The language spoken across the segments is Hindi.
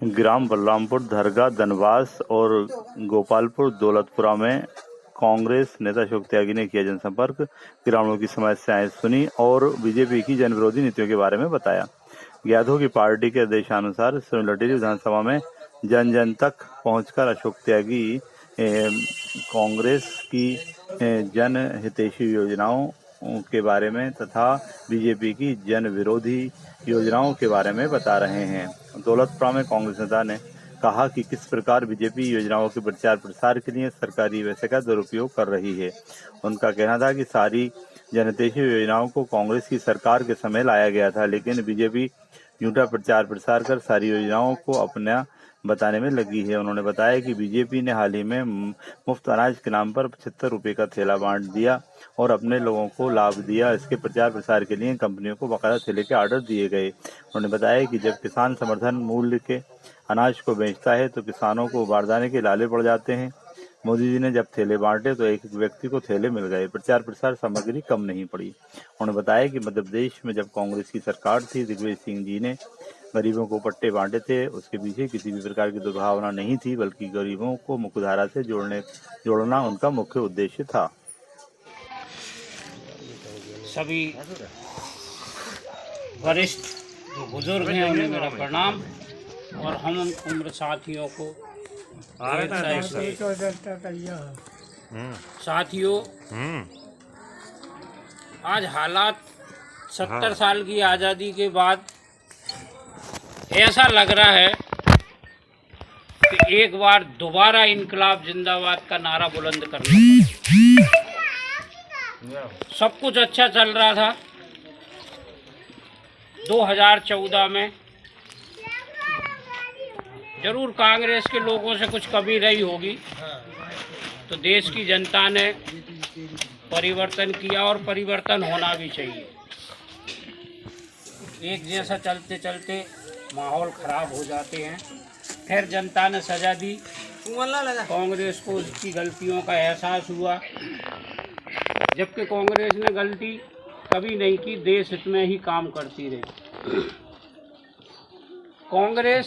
ग्राम बलरामपुर, दरगाह, धनवास और गोपालपुर दौलतपुरा में कांग्रेस नेता अशोक त्यागी ने किया जनसंपर्क। ग्रामीणों की समस्याएं सुनी और बीजेपी की जनविरोधी नीतियों के बारे में बताया। ज्ञात हो कि पार्टी के आदेशानुसार सोनलटेरी विधानसभा में जन जन तक पहुंचकर अशोक त्यागी कांग्रेस की जन हितैषी योजनाओं के बारे में तथा बीजेपी की जन विरोधी योजनाओं के बारे में बता रहे हैं। दौलतपुरा में कांग्रेस नेता ने कहा कि किस प्रकार बीजेपी योजनाओं के प्रचार प्रसार के लिए सरकारी पैसे का दुरुपयोग कर रही है। उनका कहना था कि सारी जनहितैषी योजनाओं को कांग्रेस की सरकार के समय लाया गया था, लेकिन बीजेपी झूठा प्रचार प्रसार कर सारी योजनाओं को अपना बताने में लगी है। उन्होंने बताया कि बीजेपी ने हाल ही में मुफ्त अनाज के नाम पर 75 रुपये का थैला बांट दिया और अपने लोगों को लाभ दिया। इसके प्रचार प्रसार के लिए कंपनियों को बकाया थैले के ऑर्डर दिए गए। उन्होंने बताया कि जब किसान समर्थन मूल्य के अनाज को बेचता है तो किसानों को बारदाने के लाले पड़ जाते हैं। मोदी जी ने जब थैले बांटे तो एक व्यक्ति को थैले मिल गए, प्रचार प्रसार सामग्री कम नहीं पड़ी। उन्होंने बताया कि मध्य प्रदेश में जब कांग्रेस की सरकार थी, दिग्विजय सिंह जी ने गरीबों को पट्टे बांटे थे। उसके पीछे किसी भी प्रकार की दुर्भावना नहीं थी, बल्कि गरीबों को मुख्यधारा से जोड़ना उनका मुख्य उद्देश्य था। सभी वरिष्ठ जो बुजुर्ग हैं उन्हें मेरा प्रणाम और हम उम्र साथियों को साथियों, आज हालात 70 साल की आज़ादी के बाद ऐसा लग रहा है कि एक बार दोबारा इनकलाब जिंदाबाद का नारा बुलंद करना पड़ेगा। सब कुछ अच्छा चल रहा था 2014 में। जरूर कांग्रेस के लोगों से कुछ कमी रही होगी, तो देश की जनता ने परिवर्तन किया और परिवर्तन होना भी चाहिए। एक जैसा चलते चलते माहौल खराब हो जाते हैं। फिर जनता ने सजा दी, कांग्रेस को उसकी गलतियों का एहसास हुआ, जबकि कांग्रेस ने गलती कभी नहीं की, देश हित में ही काम करती रही। कांग्रेस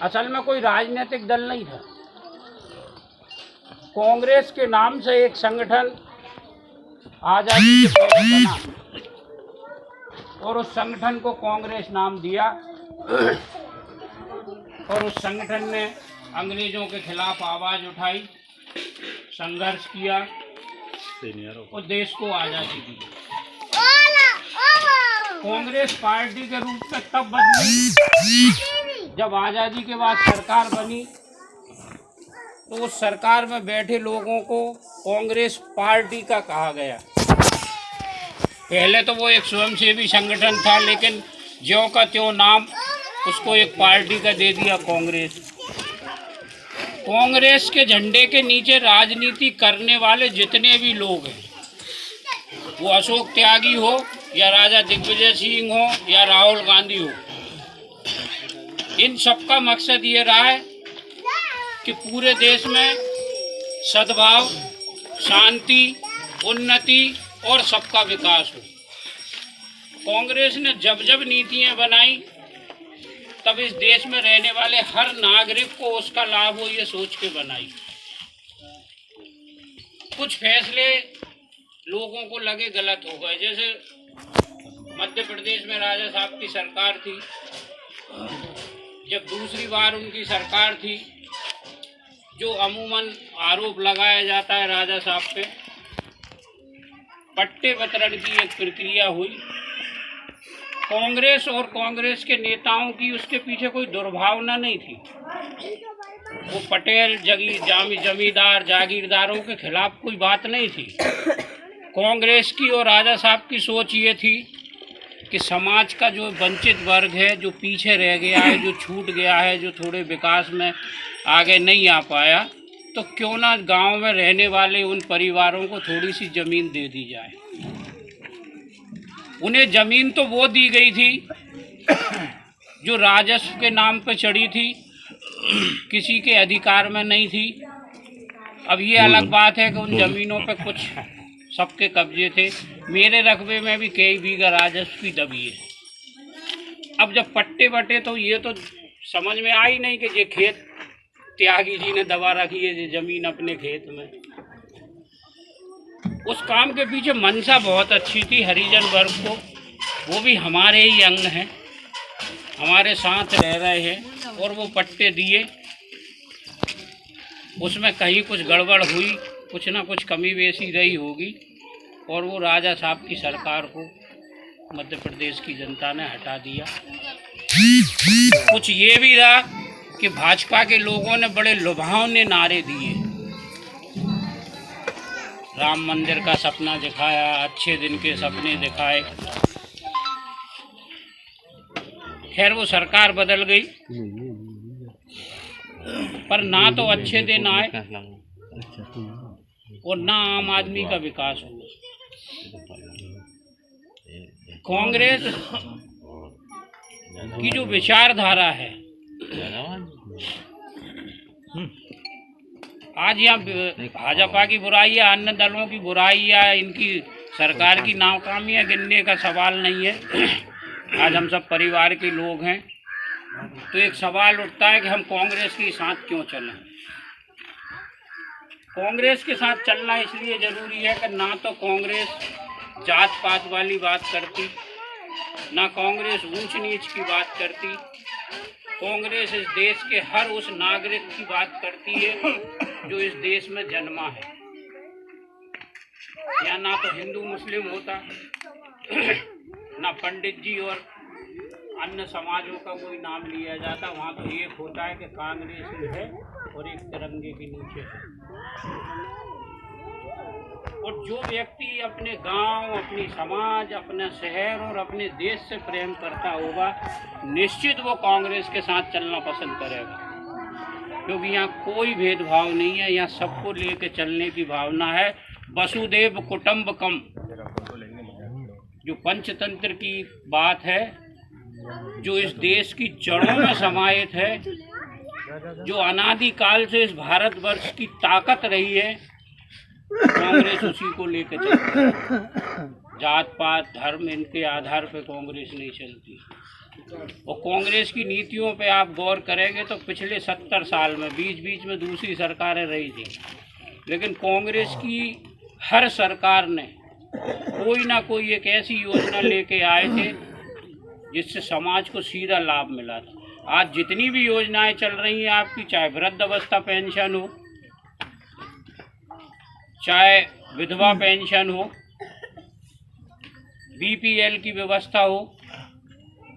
असल में कोई राजनीतिक दल नहीं था। कांग्रेस के नाम से एक संगठन आज़ादी के पहले बना और उस संगठन को कांग्रेस नाम दिया और उस संगठन ने अंग्रेजों के खिलाफ आवाज़ उठाई, संघर्ष किया और देश को आज़ादी दी। कांग्रेस पार्टी के रूप में तब बदली जब आज़ादी के बाद सरकार बनी, तो उस सरकार में बैठे लोगों को कांग्रेस पार्टी का कहा गया। पहले तो वो एक स्वयंसेवी संगठन था, लेकिन ज्यों का त्यों नाम उसको एक पार्टी का दे दिया, कांग्रेस। कांग्रेस के झंडे के नीचे राजनीति करने वाले जितने भी लोग हैं, वो अशोक त्यागी हो या राजा दिग्विजय सिंह हो या राहुल गांधी हो, इन सबका मकसद ये रहा है कि पूरे देश में सद्भाव, शांति, उन्नति और सबका विकास हो। कांग्रेस ने जब जब नीतियां बनाई, तब इस देश में रहने वाले हर नागरिक को उसका लाभ हो, ये सोच के बनाई। कुछ फैसले लोगों को लगे गलत हो गए, जैसे मध्य प्रदेश में राजा साहब की सरकार थी, जब दूसरी बार उनकी सरकार थी, जो अमूमन आरोप लगाया जाता है राजा साहब पे, पट्टे वितरण की एक प्रक्रिया हुई। कांग्रेस और कांग्रेस के नेताओं की उसके पीछे कोई दुर्भावना नहीं थी। वो पटेल जमींदार जागीरदारों के खिलाफ कोई बात नहीं थी। कांग्रेस की और राजा साहब की सोच ये थी कि समाज का जो वंचित वर्ग है, जो पीछे रह गया है, जो छूट गया है, जो थोड़े विकास में आगे नहीं आ पाया, तो क्यों ना गांव में रहने वाले उन परिवारों को थोड़ी सी ज़मीन दे दी जाए। उन्हें ज़मीन तो वो दी गई थी जो राजस्व के नाम पर चढ़ी थी, किसी के अधिकार में नहीं थी। अब ये अलग बात है कि उन ज़मीनों पे कुछ सबके कब्जे थे। मेरे रकबे में भी कई बीघा राजस्व की दबी है। अब जब पट्टे बटे तो ये तो समझ में आई नहीं कि ये खेत त्यागी जी ने दबा रखी है, ये जमीन अपने खेत में। उस काम के पीछे मंशा बहुत अच्छी थी हरिजन वर्ग को, वो भी हमारे ही अंग हैं, हमारे साथ रह रहे हैं, और वो पट्टे दिए, उसमें कहीं कुछ गड़बड़ हुई, कुछ ना कुछ कमी बेसी रही होगी, और वो राजा साहब की सरकार को मध्य प्रदेश की जनता ने हटा दिया। कुछ ये भी रहा कि भाजपा के लोगों ने बड़े लुभावने नारे दिए, राम मंदिर का सपना दिखाया, अच्छे दिन के सपने दिखाए। खैर वो सरकार बदल गई, पर ना तो अच्छे दिन आए और ना आम आदमी का विकास हुआ। कांग्रेस की जो विचारधारा है, आज यहाँ भाजपा की बुराई या अन्य दलों की बुराई या इनकी सरकार की नाकामियां गिनने का सवाल नहीं है। आज हम सब परिवार के लोग हैं, तो एक सवाल उठता है कि हम कांग्रेस के साथ क्यों चलें। कांग्रेस के साथ चलना इसलिए ज़रूरी है कि ना तो कांग्रेस जात पात वाली बात करती, ना कांग्रेस ऊंच नीच की बात करती। कांग्रेस इस देश के हर उस नागरिक की बात करती है जो इस देश में जन्मा है। यहाँ ना तो हिंदू मुस्लिम होता, ना पंडित जी और अन्य समाजों का कोई नाम लिया जाता। वहाँ तो एक होता है कि कांग्रेस ही है और एक तिरंगे के नीचे है। और जो व्यक्ति अपने गांव, अपनी समाज, अपने शहर और अपने देश से प्रेम करता होगा, निश्चित वो कांग्रेस के साथ चलना पसंद करेगा, क्योंकि यहाँ कोई भेदभाव नहीं है, यहाँ सबको लेके चलने की भावना है। वसुदेव कुटुंबकम, जो पंचतंत्र की बात है, जो इस देश की जड़ों में समाहित है, जो अनादिकाल से इस भारतवर्ष की ताकत रही है, कांग्रेस उसी को लेकर चलती है। जात पात धर्म इनके आधार पर कांग्रेस नहीं चलती। और कांग्रेस की नीतियों पे आप गौर करेंगे तो पिछले 70 साल में बीच बीच में दूसरी सरकारें रही थी, लेकिन कांग्रेस की हर सरकार ने कोई ना कोई एक ऐसी योजना लेके आए थे जिससे समाज को सीधा लाभ मिला था। आज जितनी भी योजनाएं चल रही हैं आपकी, चाहे वृद्धावस्था पेंशन हो, चाहे विधवा पेंशन हो, बीपीएल की व्यवस्था हो,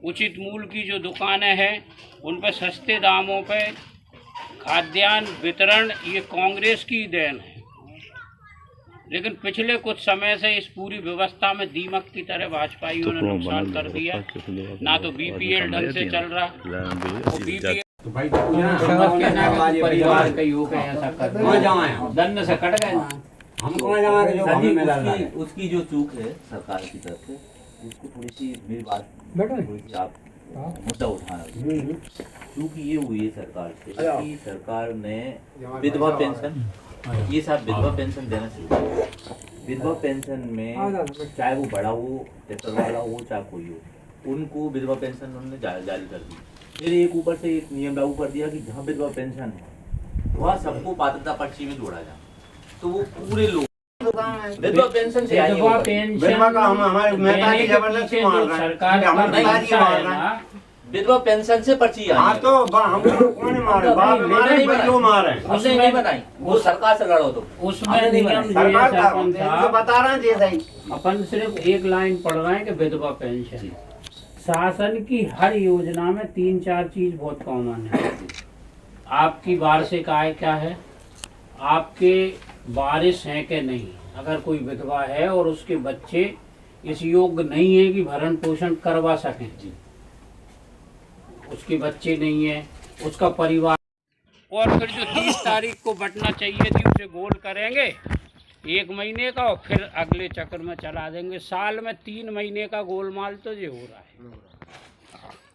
उचित मूल्य की जो दुकानें हैं उन पर सस्ते दामों पे खाद्यान्न वितरण, ये कांग्रेस की देन है। लेकिन पिछले कुछ समय से इस पूरी व्यवस्था में दीमक की तरह भाजपाइयों ने नुकसान कर दिया। ना तो बीपीएल ढंग से चल रहा, और बीपीएल परिवार कई हो गए ऐसा कर दंड से कट गए। हम कहाँ जाएंगे जो हमें मिला है। उसकी जो चूक है सरकार की तरफ से, उसको थोड़ी सी मेरी बात आप मुद्दा उठाना। चूक ये हुई है सरकार से कि सरकार ने विधवा पेंशन, ये साहब विधवा पेंशन देना चाहिए। विधवा पेंशन में चाहे वो बड़ा हो, ट्रैक्टर वाला हो, चाहे कोई हो, उनको विधवा पेंशन उन्होंने जारी कर दी। फिर एक ऊपर से एक नियम लागू कर दिया कि जहाँ विधवा पेंशन है वहाँ सबको पात्रता पर्ची में जोड़ा जाए, तो वो पूरे लोग विधवा पेंशन से आएंगे। विधवा का हम हमारे मेहता की जबरदस्ती मार रहे हैं, सरकार विधवा पेंशन से पर्ची आई। हाँ तो हम कौन मारे, बाप मारे बच्चों मारे, उसने नहीं बनाई, वो सरकार से लड़ो। तो उसमें नियम सरकार का बता रहे हैं जैसा ही। अपन सिर्फ एक लाइन पढ़ रहे हैं कि विधवा पेंशन। शासन की हर योजना में 3-4 चीज बहुत कॉमन है। आपकी वार्षिक आय क्या है, आपके वारिस हैं कि नहीं, अगर कोई विधवा है और उसके बच्चे इस योग्य नहीं है कि भरण पोषण करवा सकें, उसके बच्चे नहीं है, उसका परिवार, और फिर जो 30 तारीख को बंटना चाहिए थी उसे गोल करेंगे 1 महीने का, और फिर अगले चक्र में चला देंगे। साल में 3 महीने का गोलमाल तो ये हो रहा है।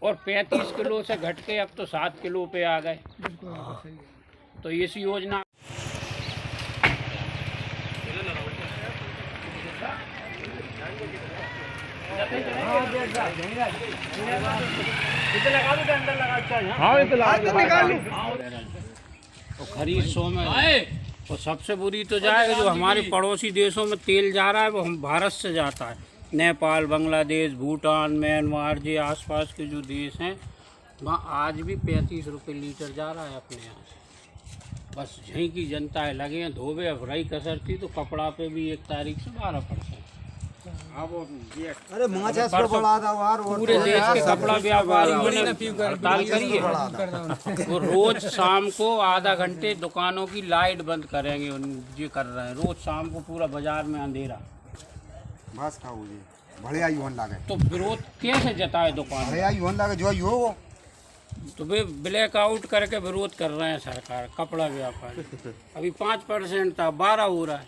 और 35 किलो से घट के अब तो 7 किलो पे आ गए। तो इस योजना तो खरीद 100 में आए। और सबसे बुरी तो जाएगा जो हमारे पड़ोसी देशों में तेल जा रहा है, वो हम भारत से जाता है। नेपाल, बांग्लादेश, भूटान, म्यांमार, जो आसपास के जो देश हैं, वहाँ आज भी 35 रुपये लीटर जा रहा है अपने यहाँ से। बस यहीं की जनता है लगे हैं धोबे। अब रही कसर थी तो कपड़ा पे भी 1 तारीख से 12%। अरे पूरे देश के कपड़ा व्यापारियों ने हड़ताल करी है। वो रोज शाम को आधा घंटे दुकानों की लाइट बंद करेंगे, ये कर रहे हैं। रोज शाम को पूरा बाजार में अंधेरा। बस खाओ जी बढ़िया युवन लागे तो विरोध कैसे जताए दुकान? बढ़िया युवन लागे जो यो वो तो वे ब्लैक आउट करके विरोध कर रहे हैं सरकार। कपड़ा व्यापारी अभी 5% था, 12 हो रहा है।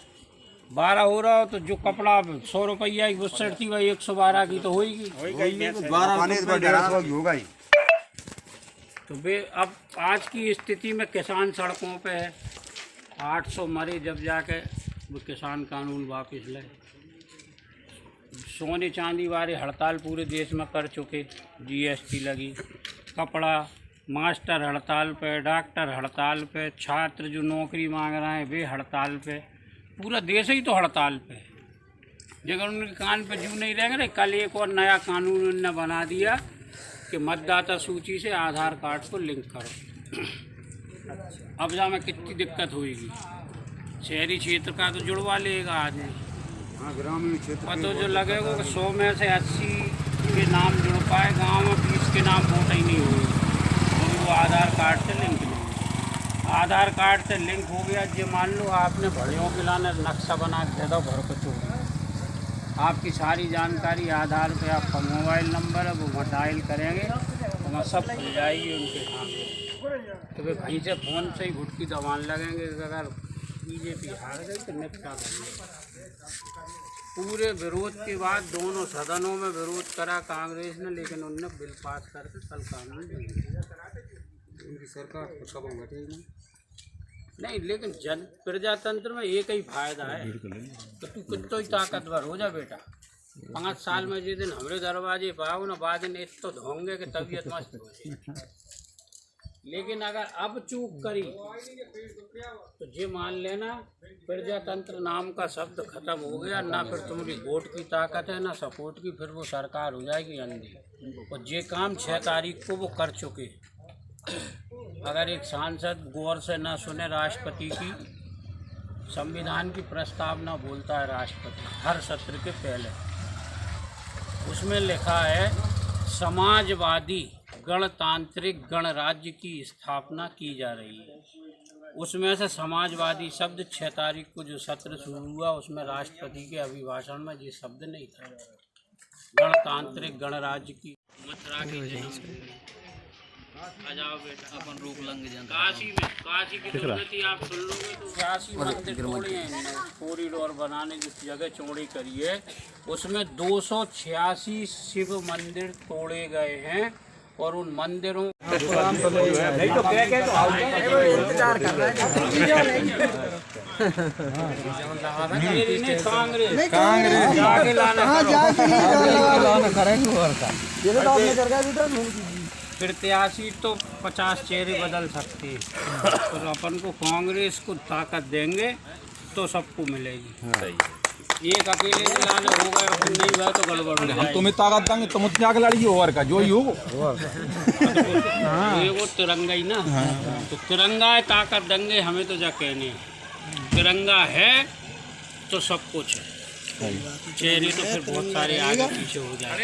12 हो रहा हो तो जो कपड़ा 100 रुपया की बुस्सट थी वही 112 की तो होगी। 12 होगा ही। तो वे अब आज की स्थिति में किसान सड़कों पे है। 800 मरे जब जाके वो किसान कानून वापस ले। सोने चांदी वाले हड़ताल पूरे देश में कर चुके। GST लगी। कपड़ा, मास्टर हड़ताल पे, डॉक्टर हड़ताल पे, छात्र जो नौकरी मांग रहे हैं वे हड़ताल पे। पूरा देश ही तो हड़ताल पे है। अगर उनके कान पे जू नहीं रहेंगे। कल एक और नया कानून उन्होंने बना दिया कि मतदाता सूची से आधार कार्ड को लिंक करो। अब जा में कितनी दिक्कत होगी। शहरी क्षेत्र का तो जुड़वा लेगा आदमी, ग्रामीण क्षेत्र पता जो लगेगा कि 100 में से 80 के नाम जुड़ पाए, गाँव में 20 के नाम वोट ही नहीं होगी। तो वो आधार कार्ड से लिंक नहीं। आधार कार्ड से लिंक हो गया। जो मान लो आपने भड़ियों के लाने नक्शा बना के दे दो घर को चोर, आपकी सारी जानकारी आधार पे आपका मोबाइल नंबर है वो वहाँ डायल करेंगे तो वहाँ सब खुल जाएगी उनके सामने। तो वे कहीं से फ़ोन से ही घुटकी दबाने लगेंगे कि अगर BJP हार गई तो निपटा देंगे। पूरे विरोध के बाद दोनों सदनों में विरोध करा कांग्रेस ने, लेकिन उनने बिल पास करके कल कानून उनकी सरकार कब हटेगी नहीं। लेकिन प्रजातंत्र में एक ही फायदा है तो तू कितना ही ताकतवर हो जा बेटा। 5 साल में जिस दिन हमारे दरवाजे पाओ ना बाद में तो धोंगे कि तबीयत मस्त हो जाए। लेकिन अगर अब चूक करी तो ये मान लेना प्रजातंत्र नाम का शब्द खत्म हो गया। ना फिर तुम्हारी वोट की ताकत है ना सपोर्ट की, फिर वो सरकार हो जाएगी अंधी। और ये काम 6 तारीख को वो कर चुके। अगर एक सांसद गौर से न सुने राष्ट्रपति की संविधान की प्रस्तावना बोलता है राष्ट्रपति हर सत्र के पहले, उसमें लिखा है समाजवादी गणतांत्रिक गणराज्य की स्थापना की जा रही है। उसमें से समाजवादी शब्द 6 तारीख को जो सत्र शुरू हुआ उसमें राष्ट्रपति के अभिभाषण में ये शब्द नहीं था। गणतांत्रिक गणराज्य की मथुरा की आ जाओ बेटा अपन रोक लेंगे। काशी की दुर्गति आप सुन लोगे तो 82 मंदिर तोड़े हैं। कॉरिडोर बनाने की जगह चौड़ी करी है, उसमें 286 शिव मंदिर तोड़े गए हैं। और उन मंदिरों नहीं तो इंतजार कर रहा है कांग्रेस जाके लाना प्रत्याशी तो 50 चेहरे बदल सकते हैं। तो अपन को कांग्रेस को ताकत देंगे तो सबको मिलेगी। एक अकेले लाने हो गए फिर नहीं हुआ तो गड़बड़ हो जाएगी। तुम्हें ताकत देंगे तुम त्याग लड़िए और का जो ही हो ये वो तिरंगा ही ना। तो तिरंगा है ताकत देंगे हमें तो जा कहने तिरंगा है तो सब कुछ है। चेहरे तो फिर बहुत सारे आगे पीछे हो जाए।